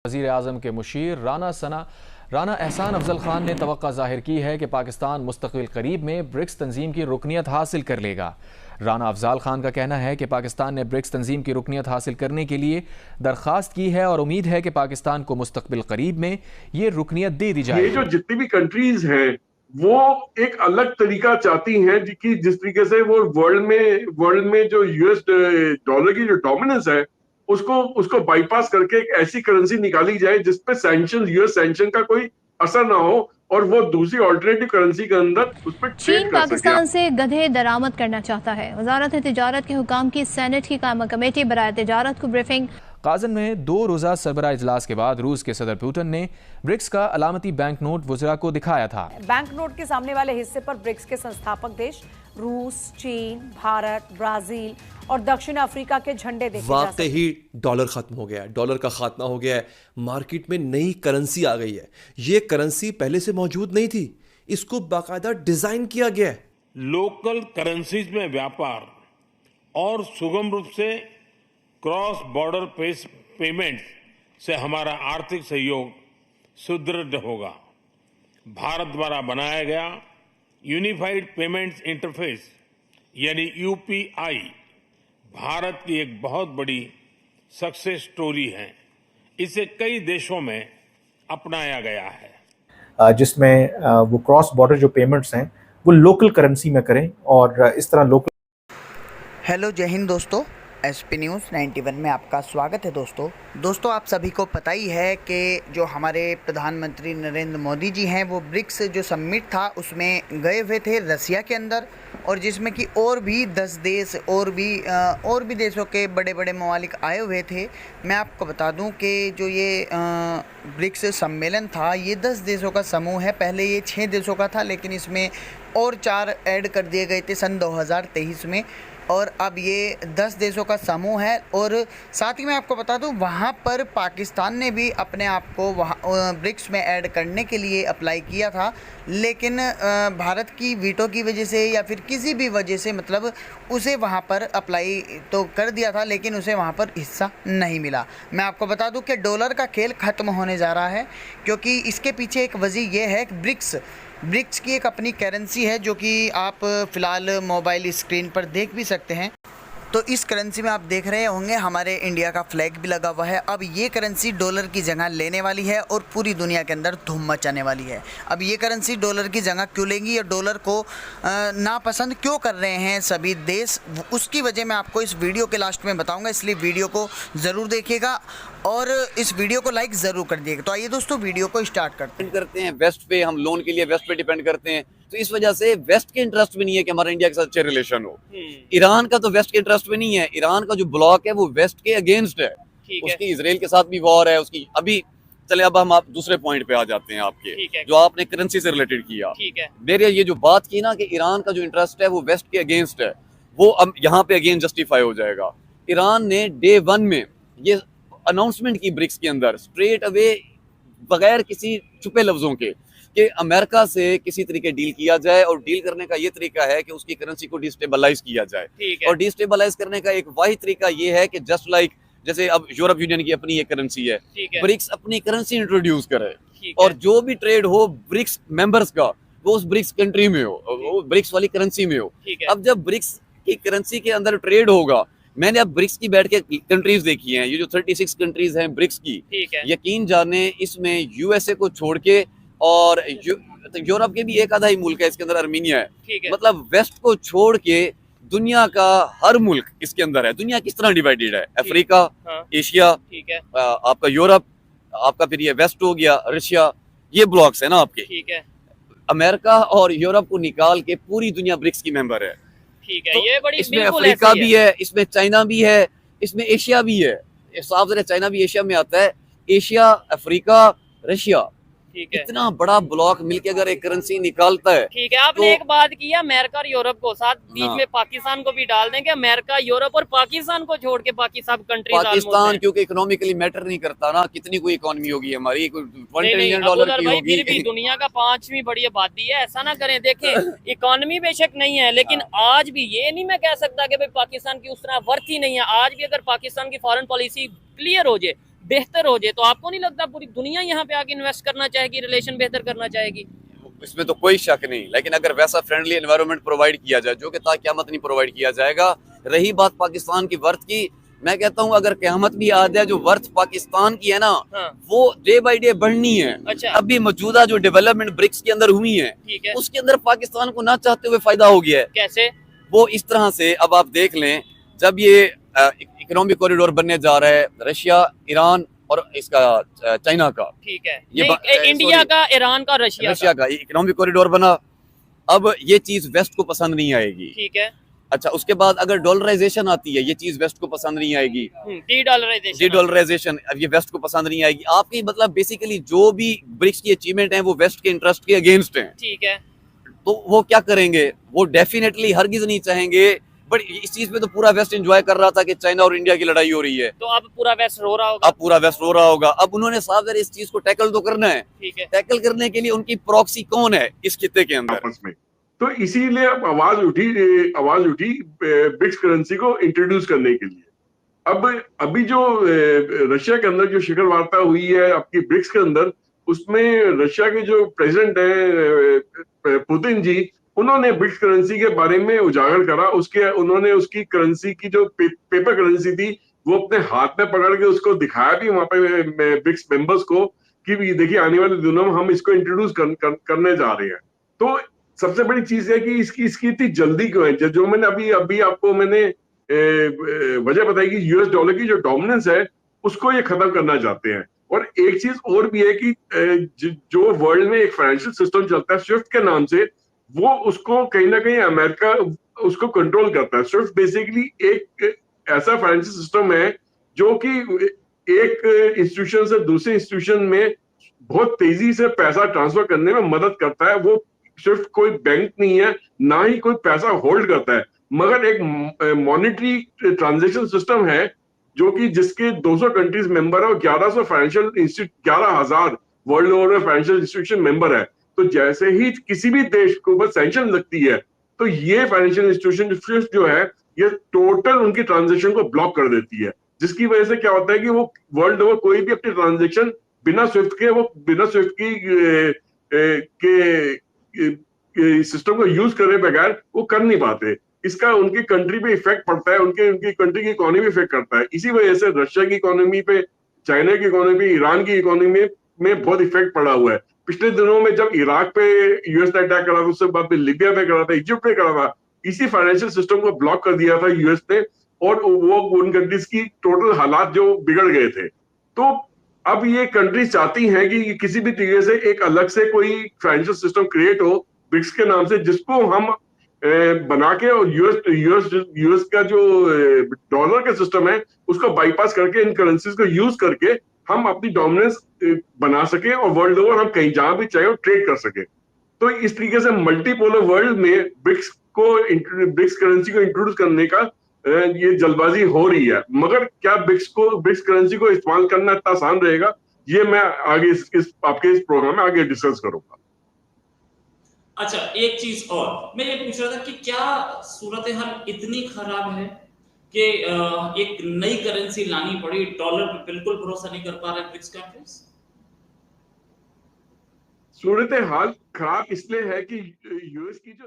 वज़ीर आज़म के मुशीर राना एहसान अफजल खान ने तवक्का जाहिर की है कि पाकिस्तान मुस्तक़बिल करीब में ब्रिक्स तंजीम की रुकनियत हासिल कर लेगा। राना अफजल खान का कहना है कि पाकिस्तान ने ब्रिक्स तंजीम की रुकनियत हासिल करने के लिए दरख्वास्त की है और उम्मीद है कि पाकिस्तान को मुस्तक़बिल करीब में ये रुकनियत दे दी जाएगी। ये जो जितनी भी कंट्रीज हैं वो एक अलग तरीका चाहती हैं कि जिस तरीके से वो वर्ल्ड में जो यूएस डॉलर की जो डोमिनेंस है उसको बाईपास करके एक ऐसी करेंसी निकाली जाए जिसपे सैंक्शन यूएस सैंक्शन का कोई असर ना हो और वो दूसरी ऑल्टरनेटिव करेंसी के अंदर उस पर चीन पाकिस्तान से गधे दरामद करना चाहता है। वजारत तिजारत के हुकाम की सेनेट की कायम कमेटी बराए तिजारत को ब्रीफिंग। काज़न में 2 रोज़ा सरबराह इजलास के बाद रूस के सदर पुतिन ने ब्रिक्स का अलामती बैंक नोट वज़रा को दिखाया था। बैंक नोट के सामने वाले हिस्से पर ब्रिक्स के संस्थापक देश रूस, चीन, भारत, ब्राजील और दक्षिण अफ्रीका के झंडे देखे जा सकते हैं। ही डॉलर खत्म हो गया है, डॉलर का खात्मा हो गया है, मार्केट में नई करेंसी आ गई है। ये करेंसी पहले से मौजूद नहीं थी, इसको बाकायदा डिजाइन किया गया है। लोकल करेंसीज में व्यापार और सुगम रूप से क्रॉस बॉर्डर पेमेंट से हमारा आर्थिक सहयोग सुदृढ़ होगा। भारत द्वारा बनाया गया यूनिफाइड पेमेंट्स इंटरफेस यानी यूपीआई भारत की एक बहुत बड़ी सक्सेस स्टोरी है। इसे कई देशों में अपनाया गया है, जिसमें वो क्रॉस बॉर्डर जो पेमेंट्स हैं वो लोकल करेंसी में करें और इस तरह लोकल। हेलो, जय हिंद दोस्तों, एसपी न्यूज़ 91 में आपका स्वागत है। दोस्तों आप सभी को पता ही है कि जो हमारे प्रधानमंत्री नरेंद्र मोदी जी हैं वो ब्रिक्स जो समिट था उसमें गए हुए थे रसिया के अंदर, और जिसमें कि और भी 10 देश और भी देशों के बड़े बड़े ममालिक आए हुए थे। मैं आपको बता दूं कि जो ये ब्रिक्स सम्मेलन था ये 10 देशों का समूह है। पहले ये 6 देशों का था, लेकिन इसमें और 4 ऐड कर दिए गए थे सन 2023 में, और अब ये 10 देशों का समूह है। और साथ ही मैं आपको बता दूं वहाँ पर पाकिस्तान ने भी अपने आप को वहाँ ब्रिक्स में ऐड करने के लिए अप्लाई किया था, लेकिन भारत की वीटो की वजह से या फिर किसी भी वजह से मतलब उसे वहाँ पर अप्लाई तो कर दिया था, लेकिन उसे वहाँ पर हिस्सा नहीं मिला। मैं आपको बता दूं कि डॉलर का खेल ख़त्म होने जा रहा है, क्योंकि इसके पीछे एक वजह यह है कि ब्रिक्स की एक अपनी करेंसी है जो कि आप फ़िलहाल मोबाइल स्क्रीन पर देख भी सकते हैं। तो इस करेंसी में आप देख रहे होंगे हमारे इंडिया का फ्लैग भी लगा हुआ है। अब ये करेंसी डॉलर की जगह लेने वाली है और पूरी दुनिया के अंदर धूम मचाने वाली है। अब ये करेंसी डॉलर की जगह क्यों लेंगी या डॉलर को नापसंद क्यों कर रहे हैं सभी देश, उसकी वजह मैं आपको इस वीडियो के लास्ट में बताऊंगा, इसलिए वीडियो को ज़रूर देखिएगा और इस वीडियो को लाइक ज़रूर कर दिएगा। तो आइए दोस्तों वीडियो को स्टार्ट करते हैं। वेस्ट पे हम लोन के लिए वेस्ट पे डिपेंड करते हैं, तो इस वजह से वेस्ट के इंटरेस्ट में नहीं है कि हमारा इंडिया के साथ अच्छे रिलेशन हो। ईरान का तो वेस्ट के इंटरेस्ट में नहीं है, ईरान का जो ब्लॉक है वो वेस्ट के अगेंस्ट है। उसकी इजराइल के साथ भी वॉर है उसकी। अभी चले अब हम आप दूसरे पॉइंट पे आ जाते हैं आपके, जो आपने करेंसी से रिलेटेड किया। मेरे ये जो बात की ना कि ईरान का जो इंटरेस्ट है वो वेस्ट के अगेंस्ट है, वो अब यहाँ पे अगेन जस्टिफाई हो जाएगा। ईरान ने डे 1 में ये अनाउंसमेंट की ब्रिक्स के अंदर स्ट्रेट अवे बगैर किसी छुपे लफ्जों के कि अमेरिका से किसी तरीके डील किया जाए, और डील करने का ये तरीका है कि उसकी करेंसी को डिस्टेबलाइज किया जाए। और डिस्टेबलाइज करने का एक वाहिद तरीका ये है कि जस्ट लाइक जैसे अब यूरोप यूनियन की अपनी एक करेंसी है, ब्रिक्स अपनी करेंसी इंट्रोड्यूस करे और जो भी ट्रेड हो ब्रिक्स मेंबर्स का वो उस ब्रिक्स कंट्री में हो, वो ब्रिक्स वाली करेंसी में हो। अब जब ब्रिक्स की करेंसी के अंदर ट्रेड होगा, मैंने अब ब्रिक्स की बैठ के कंट्रीज देखी हैं, ये जो 36 कंट्रीज हैं ब्रिक्स की, यकीन जाने इसमें यूएसए को छोड़ के और यूरोप के भी एक आधा ही मुल्क है इसके अंदर, आर्मीनिया है। मतलब वेस्ट को छोड़ के दुनिया का हर मुल्क इसके अंदर है। दुनिया किस तरह डिवाइडेड है, अफ्रीका, एशिया, आपका यूरोप, आपका फिर ये वेस्ट हो गया, रशिया, ये ब्लॉक्स है ना आपके। अमेरिका और यूरोप को निकाल के पूरी दुनिया ब्रिक्स की मेंबर है। तो ये बड़ी इसमें अफ्रीका भी है, इसमें चाइना भी है, इसमें एशिया भी है। साफ ज़रा चाइना भी एशिया में आता है। एशिया, अफ्रीका, रशिया, इतना बड़ा ब्लॉक मिलके अगर एक करेंसी निकालता है। ठीक है, आपने एक बात की है अमेरिका और यूरोप को साथ बीच में पाकिस्तान को भी डाल देंगे। अमेरिका, यूरोप और पाकिस्तान को छोड़ के बाकी सब कंट्रीज पाकिस्तान क्योंकि इकोनॉमिकली मैटर नहीं करता ना, कितनी कोई इकोनॉमी होगी हमारी, $1 ट्रिलियन की होगी। फिर भी दुनिया का 5वीं बड़ी आबादी है, ऐसा ना करें। देखें इकोनॉमी बेशक नहीं है, लेकिन आज भी ये नहीं मैं कह सकता कि भाई पाकिस्तान की उस तरह वर्थ ही नहीं है। आज भी अगर पाकिस्तान की फॉरेन पॉलिसी क्लियर हो जाए, बेहतर हो जाए, तो आपको नहीं लगता पूरी दुनिया यहाँ पे आके इन्वेस्ट करना चाहेगी, रिलेशन बेहतर करना चाहेगी? इसमें तो कोई शक नहीं, लेकिन अगर वैसा फ्रेंडली एनवायरनमेंट प्रोवाइड किया जाए, जो कि क़यामत नहीं प्रोवाइड किया जाएगा। रही बात पाकिस्तान की वर्थ की, मैं कहता हूं अगर क़यामत भी आ जाए, जो वर्थ पाकिस्तान की है ना, वो डे बाय डे बढ़नी है। अच्छा। अभी मौजूदा जो डेवलपमेंट ब्रिक्स के अंदर हुई है, उसके अंदर पाकिस्तान को ना चाहते हुए फायदा हो गया है। कैसे? वो इस तरह से, अब आप देख लें, जब ये इकोनॉमिक कॉरिडोर बनने जा रहा है रशिया, ईरान और इसका चाइना का, ठीक है, इंडिया का, ईरान का, रशिया का इकोनॉमिक कॉरिडोर बना, अब ये चीज वेस्ट को पसंद नहीं आएगी। ठीक है। अच्छा, उसके बाद अगर डॉलराइजेशन आती है, ये चीज वेस्ट को पसंद नहीं आएगी। डी-डॉलराइजेशन, अब ये वेस्ट को पसंद नहीं आएगी। आपकी मतलब बेसिकली जो भी ब्रिक्स की अचीवमेंट है वो वेस्ट के इंटरेस्ट के अगेंस्ट है। ठीक है। तो वो क्या करेंगे? वो डेफिनेटली हरगिज नहीं चाहेंगे। बट इस चीज में तो पूरा वेस्ट एंजॉय कर रहा था कि चाइना और इंडिया की लड़ाई हो रही है, तो अब पूरा वेस्ट रो रहा होगा। अब पूरा वेस्ट रो रहा होगा। अब उन्होंने साफ इस चीज को टैकल तो करना है। ठीक है। टैकल करने के लिए उनकी प्रॉक्सी कौन है इस खित्ते के अंदर? आपस में तो इसीलिए अब आवाज उठी ब्रिक्स करेंसी को इंट्रोड्यूस करने के लिए। अब अभी जो रशिया के अंदर जो शिखर वार्ता हुई है आपकी ब्रिक्स के अंदर, उसमें रशिया के जो प्रेसिडेंट है पुतिन जी, उन्होंने ब्रिक्स करेंसी के बारे में उजागर करा। उन्होंने उसकी करेंसी की जो पेपर करेंसी थी वो अपने हाथ में पकड़ के उसको दिखाया भी वहां पे ब्रिक्स मेंबर्स को कि देखिए आने वाले दिनों में हम इसको इंट्रोड्यूस करने जा रहे हैं। तो सबसे बड़ी चीज है कि इसकी इतनी जल्दी क्यों है? जो मैंने अभी आपको मैंने वजह बताई कि यूएस डॉलर की जो डोमिनेंस है उसको ये खत्म करना चाहते हैं। और एक चीज और भी है कि जो वर्ल्ड में एक फाइनेंशियल सिस्टम चलता है स्विफ्ट के नाम से, वो उसको कहीं ना कहीं अमेरिका उसको कंट्रोल करता है। स्विफ्ट बेसिकली एक ऐसा फाइनेंशियल सिस्टम है जो कि एक इंस्टीट्यूशन से दूसरे इंस्टीट्यूशन में बहुत तेजी से पैसा ट्रांसफर करने में मदद करता है। वो स्विफ्ट कोई बैंक नहीं है, ना ही कोई पैसा होल्ड करता है, मगर एक मॉनेटरी ट्रांजैक्शन सिस्टम है जो कि जिसके 200 कंट्रीज मेंबर है और 1100 फाइनेंशियल इंस्टीट्यूट 11,000 वर्ल्ड ओवर में फाइनेंशियल इंस्टीट्यूशन मेंबर है। तो जैसे ही किसी भी देश को ऊपर सैंक्शन लगती है तो ये फाइनेंशियल इंस्टीट्यूशन स्विफ्ट जो है ये टोटल उनकी ट्रांजैक्शन को ब्लॉक कर देती है, जिसकी वजह से क्या होता है कि वो वर्ल्ड ओवर कोई भी अपनी ट्रांजैक्शन बिना स्विफ्ट के सिस्टम को यूज करे बगैर वो कर नहीं पाते। इसका उनकी कंट्री पे इफेक्ट पड़ता है, उनकी कंट्री की इकोनॉमी पे इफेक्ट करता है। इसी वजह से रशिया की इकोनॉमी पे, चाइना की इकोनॉमी, ईरान की इकोनॉमी में बहुत इफेक्ट पड़ा हुआ है। पिछले दिनों में जब इराक पे यूएस ने अटैक करा था, उससे बाद में लीबिया पे करा था, इजिप्ट पे करा था, इसी फाइनेंशियल सिस्टम को ब्लॉक कर दिया था यूएस ने, और वो उन कंट्रीज की टोटल हालात जो बिगड़ गए थे। तो अब ये कंट्रीज चाहती हैं कि किसी भी तरीके से एक अलग से कोई फाइनेंशियल सिस्टम क्रिएट हो ब्रिक्स के नाम से, जिसको हम बना के, और यूएस का जो डॉलर का सिस्टम है उसको बाईपास करके इन करेंसीज को यूज करके हम अपनी डोमिनेंस बना सके और वर्ल्ड ओवर हम कहीं जहां भी चाहे ट्रेड कर सके। तो इस तरीके से मल्टीपोलर वर्ल्ड में ब्रिक्स करेंसी को इंट्रोड्यूस करने का ये जल्दबाजी हो रही है। मगर क्या ब्रिक्स करेंसी को इस्तेमाल करना इतना आसान रहेगा, ये मैं आगे आपके इस प्रोग्राम में आगे डिस्कस करूंगा। अच्छा, एक चीज और मैं ये पूछ रहा था कि क्या सूरत हाल इतनी खराब है कि एक नई करेंसी लानी पड़ी, डॉलर पे बिल्कुल भरोसा नहीं कर पा रहे ब्रिक्स कंट्रीज? सूरत हाल खराब इसलिए है कि यूएस की जो